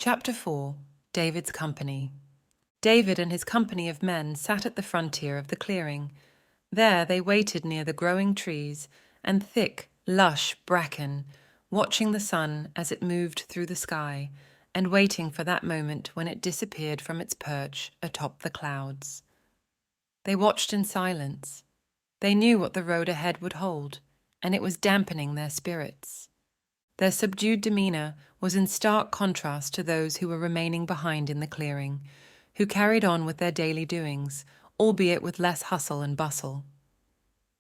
Chapter 4. David's Company. David and his company of men sat at the frontier of the clearing. There they waited near the growing trees and thick, lush bracken, watching the sun as it moved through the sky, and waiting for that moment when it disappeared from its perch atop the clouds. They watched in silence. They knew what the road ahead would hold, and it was dampening their spirits. Their subdued demeanor was in stark contrast to those who were remaining behind in the clearing, who carried on with their daily doings, albeit with less hustle and bustle.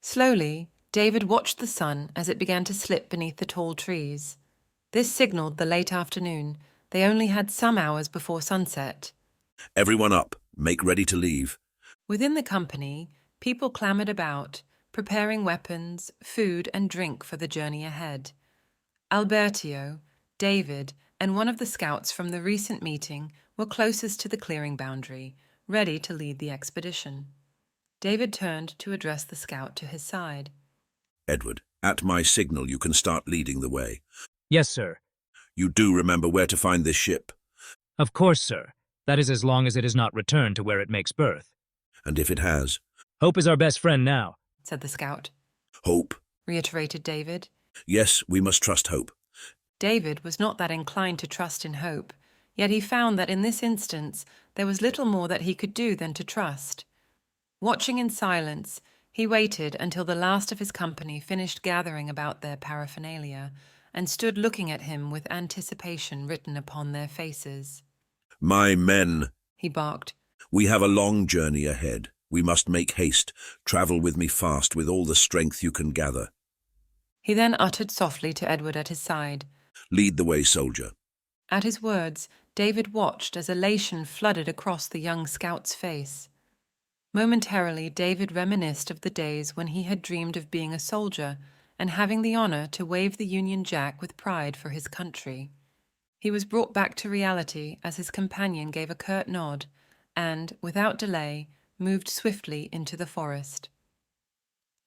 Slowly, David watched the sun as it began to slip beneath the tall trees. This signaled the late afternoon. They only had some hours before sunset. Everyone up, make ready to leave. Within the company, people clamored about, preparing weapons, food, and drink for the journey ahead. Albertio, David, and one of the scouts from the recent meeting were closest to the clearing boundary, ready to lead the expedition. David turned to address the scout to his side. Edward, at my signal you can start leading the way. Yes, sir. You do remember where to find this ship? Of course, sir. That is as long as it is not returned to where it makes berth. And if it has? Hope is our best friend now, said the scout. Hope? Reiterated David. Yes, we must trust Hope. David was not that inclined to trust in Hope, yet he found that in this instance there was little more that he could do than to trust. Watching in silence, he waited until the last of his company finished gathering about their paraphernalia, and stood looking at him with anticipation written upon their faces. My men, he barked. We have a long journey ahead. We must make haste. Travel with me fast with all the strength you can gather. He then uttered softly to Edward at his side, Lead the way, soldier. At his words, David watched as elation flooded across the young scout's face. Momentarily, David reminisced of the days when he had dreamed of being a soldier and having the honor to wave the Union Jack with pride for his country. He was brought back to reality as his companion gave a curt nod and, without delay, moved swiftly into the forest.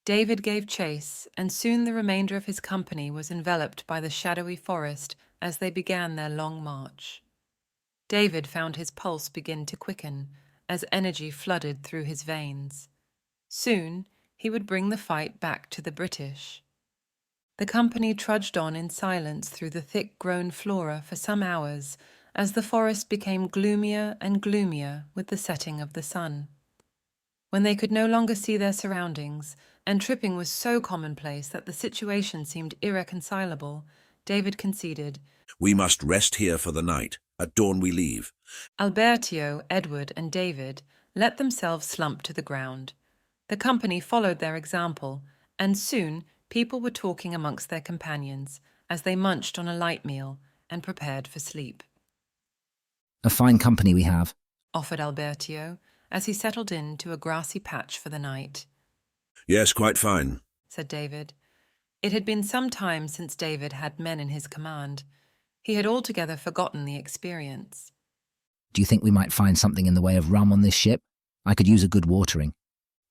David gave chase, and soon the remainder of his company was enveloped by the shadowy forest as they began their long march. David found his pulse begin to quicken as energy flooded through his veins. Soon he would bring the fight back to the British. The company trudged on in silence through the thick-grown flora for some hours as the forest became gloomier and gloomier with the setting of the sun. When they could no longer see their surroundings, and tripping was so commonplace that the situation seemed irreconcilable, David conceded, We must rest here for the night. At dawn we leave. Albertio, Edward, and David let themselves slump to the ground. The company followed their example, and soon people were talking amongst their companions as they munched on a light meal and prepared for sleep. A fine company we have, offered Albertio as he settled into a grassy patch for the night. Yes, quite fine, said David. It had been some time since David had men in his command. He had altogether forgotten the experience. Do you think we might find something in the way of rum on this ship? I could use a good watering.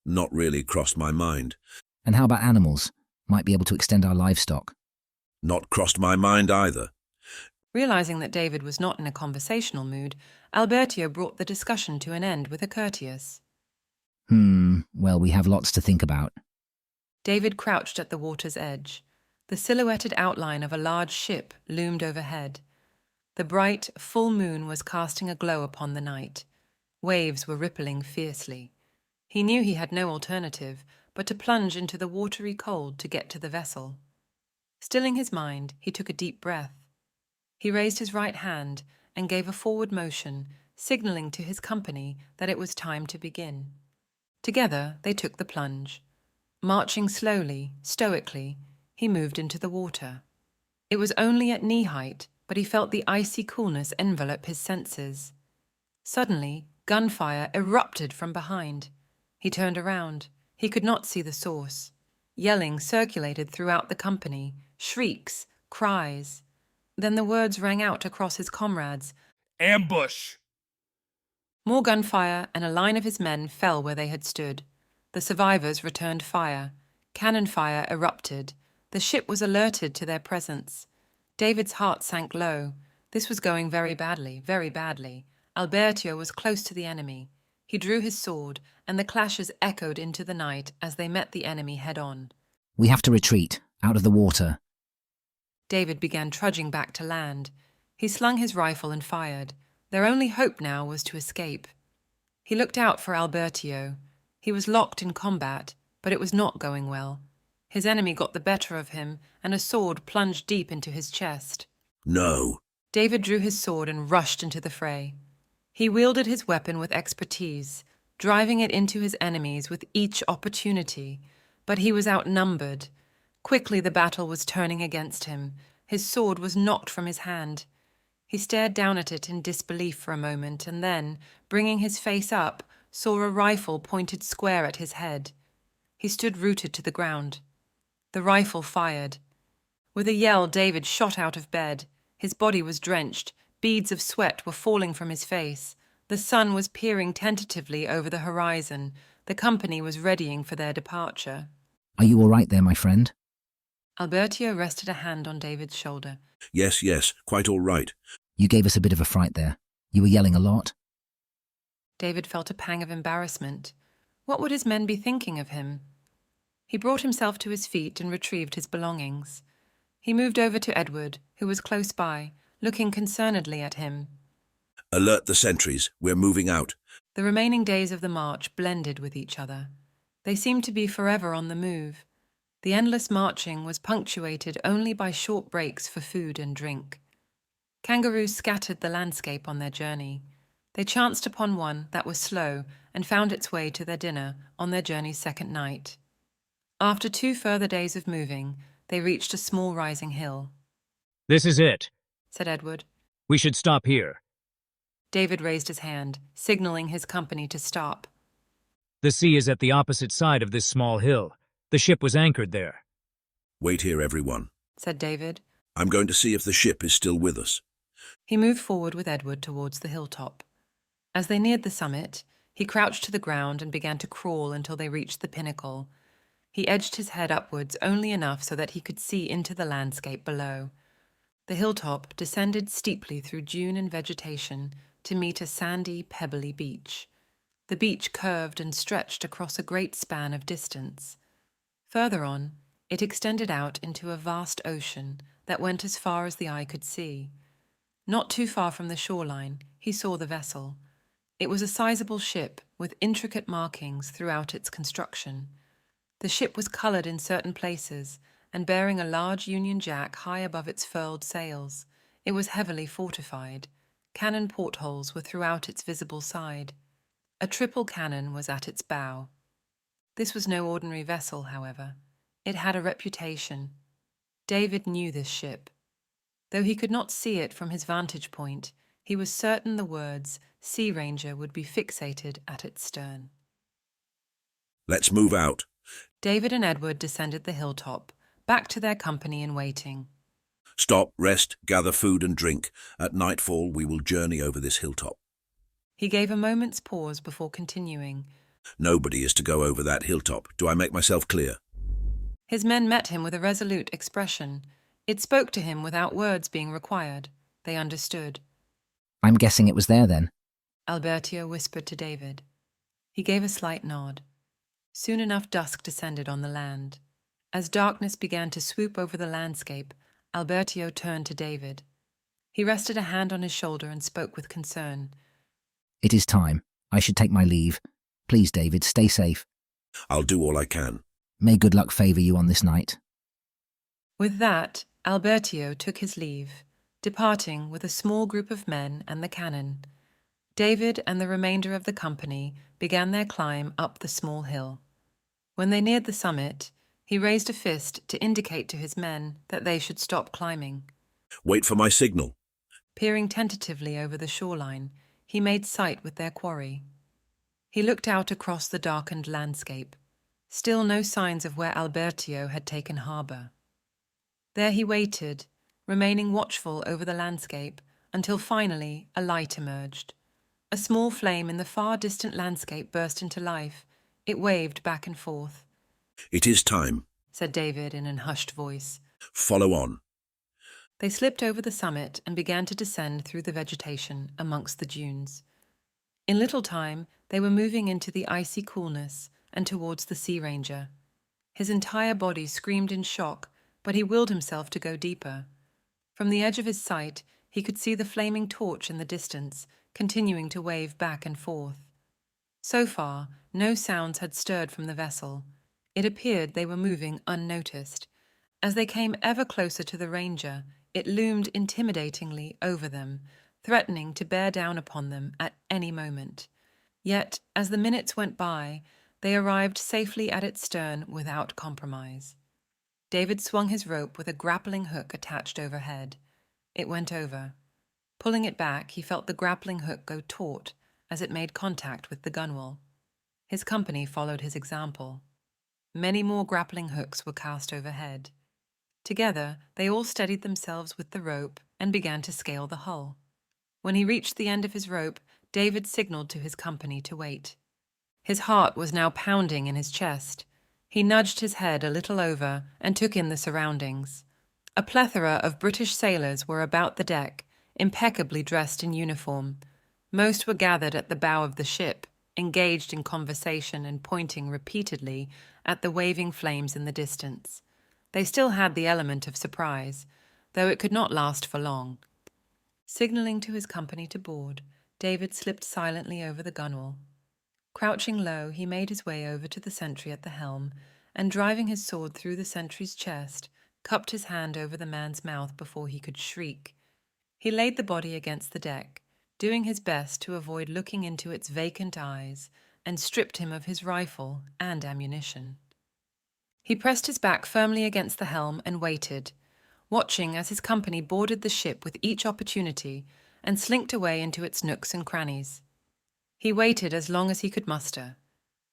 Not really crossed my mind. And how about animals? Might be able to extend our livestock. Not crossed my mind either. Realizing that David was not in a conversational mood, Albertio brought the discussion to an end with a courteous, Well, we have lots to think about. David crouched at the water's edge. The silhouetted outline of a large ship loomed overhead. The bright, full moon was casting a glow upon the night. Waves were rippling fiercely. He knew he had no alternative but to plunge into the watery cold to get to the vessel. Stilling his mind, he took a deep breath. He raised his right hand and gave a forward motion, signaling to his company that it was time to begin. Together they took the plunge. Marching slowly, stoically, he moved into the water. It was only at knee-height, but he felt the icy coolness envelop his senses. Suddenly, gunfire erupted from behind. He turned around. He could not see the source. Yelling circulated throughout the company, shrieks, cries. Then the words rang out across his comrades. Ambush! More gunfire, and a line of his men fell where they had stood. The survivors returned fire. Cannon fire erupted. The ship was alerted to their presence. David's heart sank low. This was going very badly, very badly. Albertio was close to the enemy. He drew his sword, and the clashes echoed into the night as they met the enemy head-on. We have to retreat, out of the water. David began trudging back to land. He slung his rifle and fired. Their only hope now was to escape. He looked out for Albertio. He was locked in combat, but it was not going well. His enemy got the better of him, and a sword plunged deep into his chest. No. David drew his sword and rushed into the fray. He wielded his weapon with expertise, driving it into his enemies with each opportunity, but he was outnumbered. Quickly the battle was turning against him. His sword was knocked from his hand. He stared down at it in disbelief for a moment, and then, bringing his face up, saw a rifle pointed square at his head. He stood rooted to the ground. The rifle fired. With a yell, David shot out of bed. His body was drenched. Beads of sweat were falling from his face. The sun was peering tentatively over the horizon. The company was readying for their departure. Are you all right there, my friend? Albertio rested a hand on David's shoulder. Yes, quite all right. You gave us a bit of a fright there. You were yelling a lot. David felt a pang of embarrassment. What would his men be thinking of him? He brought himself to his feet and retrieved his belongings. He moved over to Edward, who was close by, looking concernedly at him. Alert the sentries. We're moving out. The remaining days of the march blended with each other. They seemed to be forever on the move. The endless marching was punctuated only by short breaks for food and drink. Kangaroos scattered the landscape on their journey. They chanced upon one that was slow and found its way to their dinner on their journey's second night. After 2 further days of moving, they reached a small rising hill. This is it, Said Edward. We should stop here. David raised his hand, signaling his company to stop. The sea is at the opposite side of this small hill. The ship was anchored there. Wait here, everyone. Said David. I'm going to see if the ship is still with us. He moved forward with Edward towards the hilltop. As they neared the summit, he crouched to the ground and began to crawl until they reached the pinnacle. He edged his head upwards only enough so that he could see into the landscape below. The hilltop descended steeply through dune and vegetation to meet a sandy, pebbly beach. The beach curved and stretched across a great span of distance. Further on, it extended out into a vast ocean that went as far as the eye could see. Not too far from the shoreline, he saw the vessel. It was a sizable ship with intricate markings throughout its construction. The ship was coloured in certain places and bearing a large Union Jack high above its furled sails. It was heavily fortified. Cannon portholes were throughout its visible side. A triple cannon was at its bow. This was no ordinary vessel, however. It had a reputation. David knew this ship. Though he could not see it from his vantage point, he was certain the words Sea Ranger would be fixated at its stern. Let's move out. David and Edward descended the hilltop, back to their company in waiting. Stop, rest, gather food and drink. At nightfall, we will journey over this hilltop. He gave a moment's pause before continuing. Nobody is to go over that hilltop. Do I make myself clear? His men met him with a resolute expression. It spoke to him without words being required. They understood. I'm guessing it was there then. Albertio whispered to David. He gave a slight nod. Soon enough dusk descended on the land. As darkness began to swoop over the landscape, Albertio turned to David. He rested a hand on his shoulder and spoke with concern. It is time. I should take my leave. Please, David, stay safe. I'll do all I can. May good luck favour you on this night. With that, Albertio took his leave, departing with a small group of men and the cannon. David and the remainder of the company began their climb up the small hill. When they neared the summit, he raised a fist to indicate to his men that they should stop climbing. Wait for my signal. Peering tentatively over the shoreline, he made sight with their quarry. He looked out across the darkened landscape. Still no signs of where Albertio had taken harbour. There he waited, remaining watchful over the landscape, until finally a light emerged. A small flame in the far distant landscape burst into life. It waved back and forth. It is time. Said David in an hushed voice. Follow on. They slipped over the summit and began to descend through the vegetation amongst the dunes. In little time, they were moving into the icy coolness and towards the Sea Ranger. His entire body screamed in shock, but he willed himself to go deeper. From the edge of his sight, he could see the flaming torch in the distance, continuing to wave back and forth. So far, no sounds had stirred from the vessel. It appeared they were moving unnoticed. As they came ever closer to the Ranger, it loomed intimidatingly over them, threatening to bear down upon them at any moment. Yet, as the minutes went by, they arrived safely at its stern without compromise. David swung his rope with a grappling hook attached overhead. It went over. Pulling it back, he felt the grappling hook go taut as it made contact with the gunwale. His company followed his example. Many more grappling hooks were cast overhead. Together, they all steadied themselves with the rope and began to scale the hull. When he reached the end of his rope, David signaled to his company to wait. His heart was now pounding in his chest. He nudged his head a little over and took in the surroundings. A plethora of British sailors were about the deck, impeccably dressed in uniform. Most were gathered at the bow of the ship, engaged in conversation and pointing repeatedly at the waving flames in the distance. They still had the element of surprise, though it could not last for long. Signaling to his company to board, David slipped silently over the gunwale. Crouching low, he made his way over to the sentry at the helm, and driving his sword through the sentry's chest, cupped his hand over the man's mouth before he could shriek. He laid the body against the deck, doing his best to avoid looking into its vacant eyes, and stripped him of his rifle and ammunition. He pressed his back firmly against the helm and waited, watching as his company boarded the ship with each opportunity and slinked away into its nooks and crannies. He waited as long as he could muster,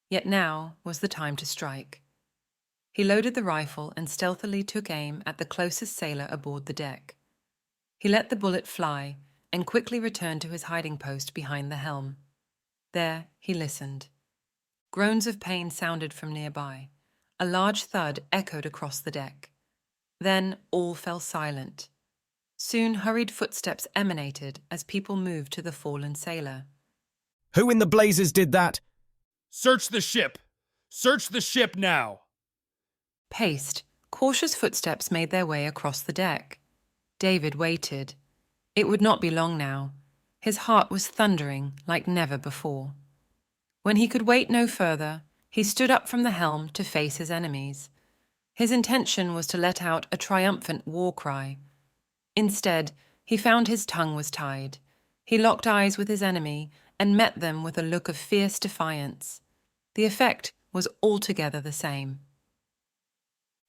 yet now was the time to strike. He loaded the rifle and stealthily took aim at the closest sailor aboard the deck. He let the bullet fly and quickly returned to his hiding post behind the helm. There he listened. Groans of pain sounded from nearby. A large thud echoed across the deck. Then all fell silent. Soon hurried footsteps emanated as people moved to the fallen sailor. Who in the blazes did that? Search the ship! Search the ship now! Paced, cautious footsteps made their way across the deck. David waited. It would not be long now. His heart was thundering like never before. When he could wait no further, he stood up from the helm to face his enemies. His intention was to let out a triumphant war cry. Instead, he found his tongue was tied. He locked eyes with his enemy and met them with a look of fierce defiance. The effect was altogether the same.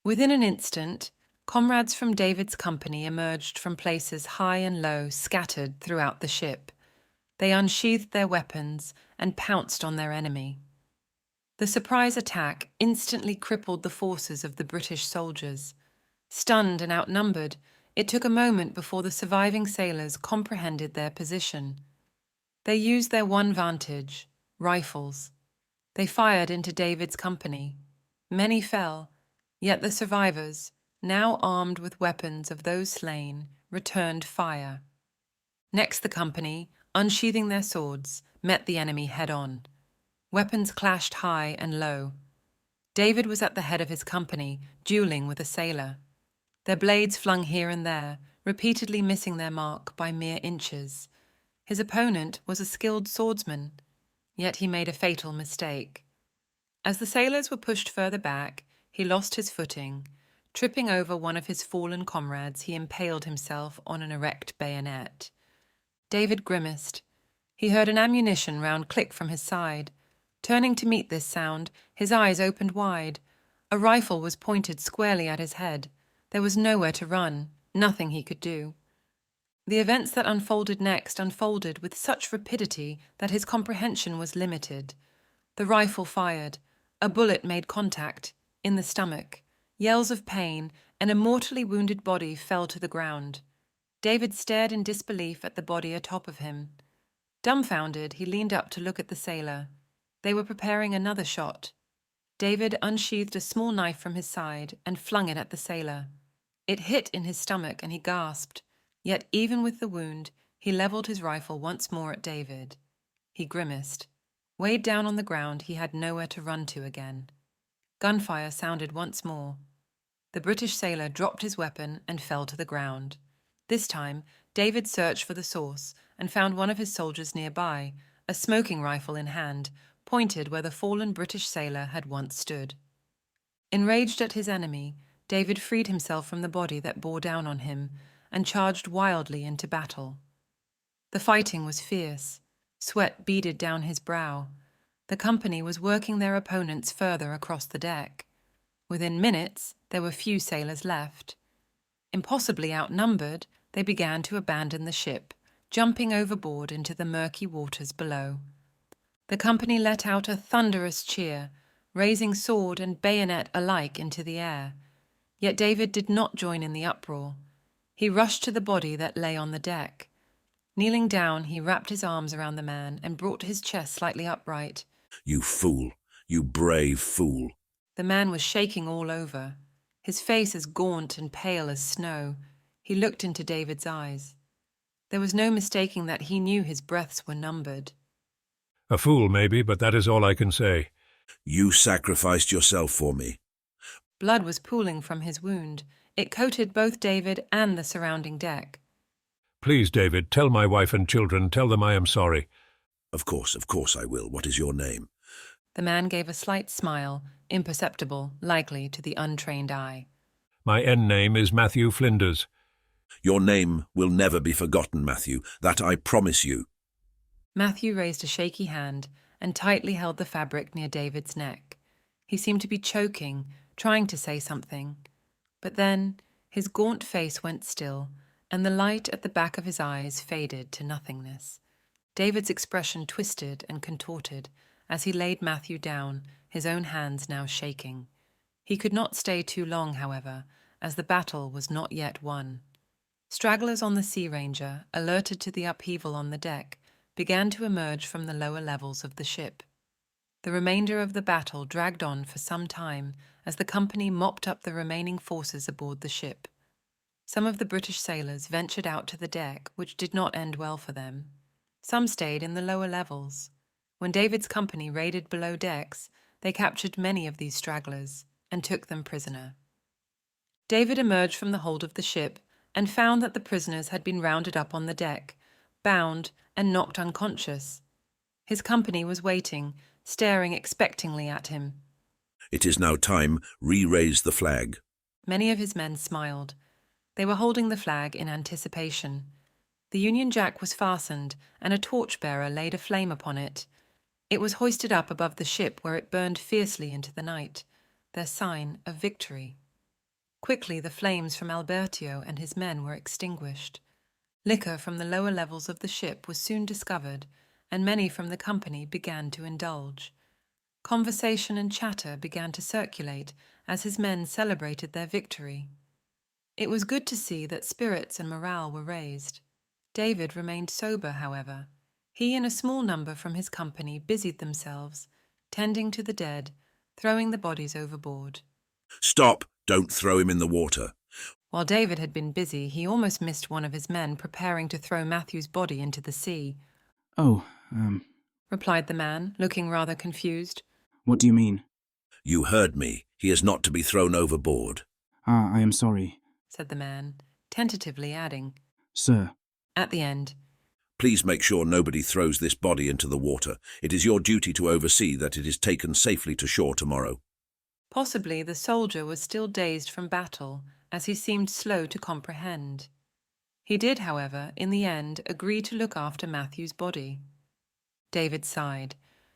Within an instant, comrades from David's company emerged from places high and low scattered throughout the ship. They unsheathed their weapons and pounced on their enemy. The surprise attack instantly crippled the forces of the British soldiers. Stunned and outnumbered, it took a moment before the surviving sailors comprehended their position. They used their one vantage, rifles. They fired into David's company. Many fell, yet the survivors, now armed with weapons of those slain, returned fire. Next the company, unsheathing their swords, met the enemy head-on. Weapons clashed high and low. David was at the head of his company, dueling with a sailor. Their blades flung here and there, repeatedly missing their mark by mere inches. His opponent was a skilled swordsman, yet he made a fatal mistake. As the sailors were pushed further back, he lost his footing. Tripping over one of his fallen comrades, he impaled himself on an erect bayonet. David grimaced. He heard an ammunition round click from his side. Turning to meet this sound, his eyes opened wide. A rifle was pointed squarely at his head. There was nowhere to run, nothing he could do. The events that unfolded next unfolded with such rapidity that his comprehension was limited. The rifle fired. A bullet made contact, in the stomach. Yells of pain, and a mortally wounded body fell to the ground. David stared in disbelief at the body atop of him. Dumbfounded, he leaned up to look at the sailor. They were preparing another shot. David unsheathed a small knife from his side and flung it at the sailor. It hit in his stomach and he gasped. Yet even with the wound, he leveled his rifle once more at David. He grimaced. Weighed down on the ground, he had nowhere to run to again. Gunfire sounded once more. The British sailor dropped his weapon and fell to the ground. This time, David searched for the source and found one of his soldiers nearby, a smoking rifle in hand, pointed where the fallen British sailor had once stood. Enraged at his enemy, David freed himself from the body that bore down on him and charged wildly into battle. The fighting was fierce. Sweat beaded down his brow. The company was working their opponents further across the deck. Within minutes, there were few sailors left. Impossibly outnumbered, they began to abandon the ship, jumping overboard into the murky waters below. The company let out a thunderous cheer, raising sword and bayonet alike into the air. Yet David did not join in the uproar. He rushed to the body that lay on the deck. Kneeling down, he wrapped his arms around the man and brought his chest slightly upright. You fool, you brave fool. The man was shaking all over, his face as gaunt and pale as snow. He looked into David's eyes. There was no mistaking that he knew his breaths were numbered. A fool, maybe, but that is all I can say. You sacrificed yourself for me. Blood was pooling from his wound. It coated both David and the surrounding deck. Please, David, tell my wife and children, tell them I am sorry. Of course I will. What is your name? The man gave a slight smile, imperceptible, likely to the untrained eye. My name is Matthew Flinders. Your name will never be forgotten, Matthew. That I promise you. Matthew raised a shaky hand and tightly held the fabric near David's neck. He seemed to be choking, trying to say something. But then his gaunt face went still, and the light at the back of his eyes faded to nothingness. David's expression twisted and contorted as he laid Matthew down, his own hands now shaking. He could not stay too long, however, as the battle was not yet won. Stragglers on the Sea Ranger, alerted to the upheaval on the deck, began to emerge from the lower levels of the ship. The remainder of the battle dragged on for some time as the company mopped up the remaining forces aboard the ship. Some of the British sailors ventured out to the deck, which did not end well for them. Some stayed in the lower levels. When David's company raided below decks, they captured many of these stragglers and took them prisoner. David emerged from the hold of the ship and found that the prisoners had been rounded up on the deck, bound and knocked unconscious. His company was waiting, staring expectingly at him. It is now time, re-raise the flag. Many of his men smiled. They were holding the flag in anticipation. The Union Jack was fastened, and a torchbearer laid a flame upon it. It was hoisted up above the ship where it burned fiercely into the night, their sign of victory. Quickly the flames from Albertio and his men were extinguished. Liquor from the lower levels of the ship was soon discovered, and many from the company began to indulge. Conversation and chatter began to circulate as his men celebrated their victory. It was good to see that spirits and morale were raised. David remained sober, however. He and a small number from his company busied themselves, tending to the dead, throwing the bodies overboard. Stop! Don't throw him in the water. While David had been busy, he almost missed one of his men preparing to throw Matthew's body into the sea. Oh, replied the man, looking rather confused. What do you mean? You heard me. He is not to be thrown overboard. I am sorry, said the man, tentatively adding, sir. At the end, Please make sure nobody throws this body into the water. It is your duty to oversee that it is taken safely to shore tomorrow. Possibly the soldier was still dazed from battle, as he seemed slow to comprehend. He did, however, in the end, agree to look after Matthew's body. David sighed.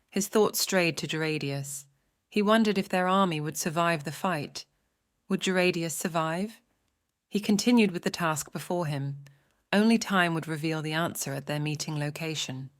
His thoughts strayed to Geradius. He wondered if their army would survive the fight. Would Geradius survive? He continued with the task before him. Only time would reveal the answer at their meeting location.